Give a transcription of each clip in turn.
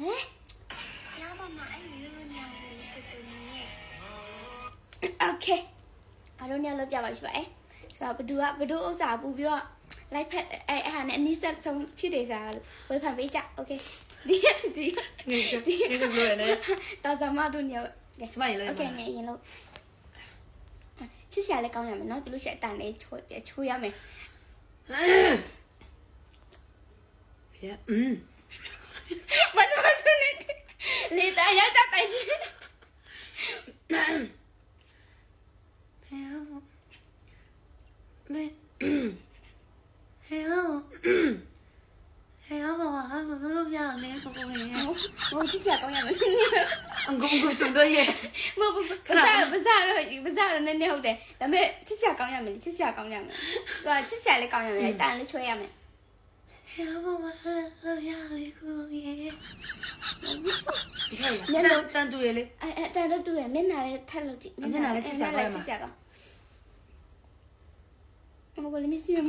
Okay အားလုံးညလောက်ပြပါပြီပါဆိုတော့ဘဒူဥစ္စာပူပြီးတော့ လိုက်ဖက်အဲ့ဟာနဲ့အနီးဆက်ဆုံးဖြစ်နေစားလို့ဝေဖန်ပေးကြ Okay ဒီနေကပြောရလေ တော်စမတို့ည ကျမရေလို့ Okay ငယ်ရင်လို့ချစ်စရာလည်းကောင်းရမယ်နော်ပြီးလို့ရှိရင်အတန်လေးချိုးရမယ်ဖေဘာလို့လဲလေတာရကြတိုင်ဖေမေဟဲ့ဘာဟာလို့ပြနေကိုကိုရေဟိုချစ်စရာကောင်းရမယ်အငုံကိုကျုံတော့ရဲ့မဟုတ်ဘူးဘာသာတော့နည်းနည်းဟုတ်တယ်ဒါပေမဲ့ချစ်စရာကောင်းရမယ်ချစ်စရာကောင်းရမယ်သူကချစ်စရာလည်းကောင်းရမယ်အတန်လေးချွဲရမယ်ဟဲ့ဘာလို့ပြလေကိုရေညနေတန်တူရလေအဲ့တန်တော့တူရမျက်နှာလေးထက်လို့ကြည့်မျက်နှာလေးချစ်စရာကောင်းမှာမဟုတ်ဘူးမရှိဘူး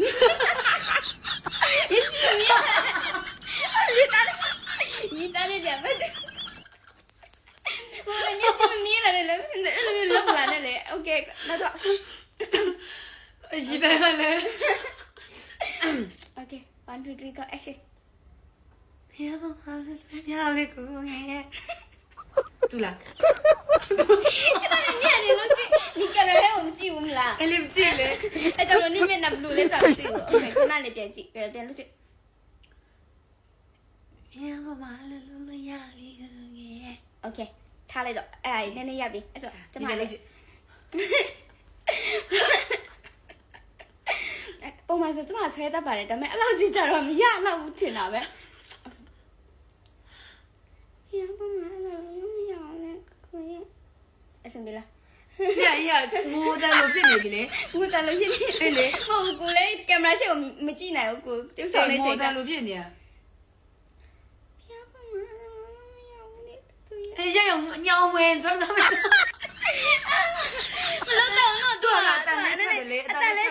你打的点吧？我你怎么迷了嘞？弄不来的嘞？OK，那就。一代了嘞。OK，1 2 3 go action。别把我的漂亮姑爷。对了。你干了还我们记我们啦？哎，你不记嘞？哎，咱们那边那不录嘞，咋不对了 ？OK， 看那里边记，边录去。OK ထားလိုက်တော့အဲ့နည်းနည်းရပြီအဲ့ဆိုကျမလေးပုံမှန်ဆိုကျမဆွဲတတ်ပါတယ်ဒါပေမဲ့အဲ့လောက်ကြီးကြတော့မရတော့ဘူးထင်တာပဲရပုံမှန်အဲ့လိုမရအောင်လေကိုရင်အဆင်ပြေလားငိုတယ်လို့ဖြစ်နေပြီလေငိုတယ်လို့ဖြစ်နေအဲ့လေဟုတ်ကိုလေးကင်မရာရှေ့ကိုမကြည့်နိုင်ဘူးကိုတူဆောင်နေချိန်ငိုတယ်လို့ဖြစ်နေရရညောင်းဝင်ဆိုတော့မလို့တော့တော့အတန်လေး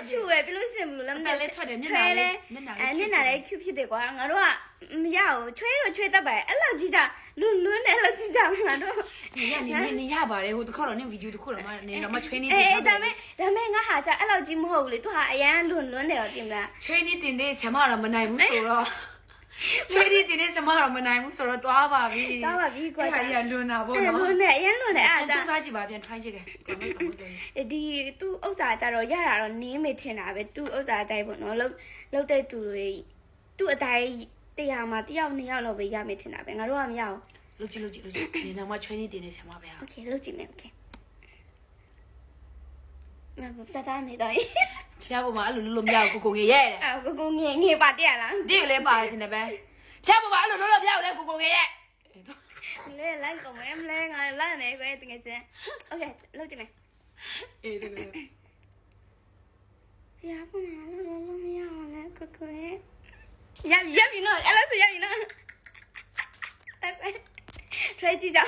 ချူရပြီလို့ရှင်ဘလို့လဲမနဲ့လဲထွက်တယ်မျက်နှာလေးမျက်နှာလေး cute ဖြစ်တယ်ကွာငါတို့ကမရဘူးချွဲတော့ချွဲတတ်ပါတယ်အဲ့လောက်ကြီးတာလွန်းတယ်အဲ့လောက်ကြီးတာငါတို့နေရပါတယ်ဟိုတစ်ခါတော့နင်ဗီဒီယိုတစ်ခုတော့နေတော့မချွေးနေတယ်ဒါမဲ့ငါဟာကြအဲ့လောက်ကြီးမဟုတ်ဘူးလေသူဟာအရန်လွန်းတယ်တော့တင်မလားချွေးနေတင်တဲ့ဆမတော့မနိုင်ဘူးဆိုတော့ချွေးတင်တဲ့ဆမတော့မနိုင်ဘူးဆိုတော့တွားပါပြီကွာဒါကြီးလွန်းတာပေါ့နော်လွန်းတယ်အရန်လွန်းတယ်အဲ့ဒါစူးစမ်းကြည့်ပါပြန် try ကြည့်ခဲ့ဒီသူ့ဥစ္စာကြတော့ရတာတော့နင်းမေထင်တာပဲသူ့ဥစ္စာအတိုင်းပေါ့နော်လောက်တဲ့သူတွေသူ့အတိုင်းတရားမှာတယောက်နှစ်ယောက်လောက်ပဲရမေထင်တာပဲငါတို့ကမရအောင်လုပ်ကြည့်နေတော့မှချွေးနေတင်တဲ့ဆမပဲဟာ Okay လုပ်ကြည့်မယ် Okay မစတားနေတော့ဖျားပေါ်မှာအဲ့လိုလုပ်မရဘူးကိုရဲ့တဲ့ကိုငယ်ပါတဲ့လားဒီလေပါချင်တယ်ပဲဖျားပေါ်မှာအဲ့လိုလုပ်ဖျားကိုလည်းကိုရဲ့လေလိုက်ကုန်မယ်မလဲငါလိုက်နေခွဲတကယ်ချင်း Okay လုပ်ကြည့်မယ်အေးတကယ်ဖျားပေါ်မှာလုပ်မရအောင်လေကိုရဲ့ရပြီနော်အဲ့လိုဆိုရပြီနော်try ကြည့်ကြ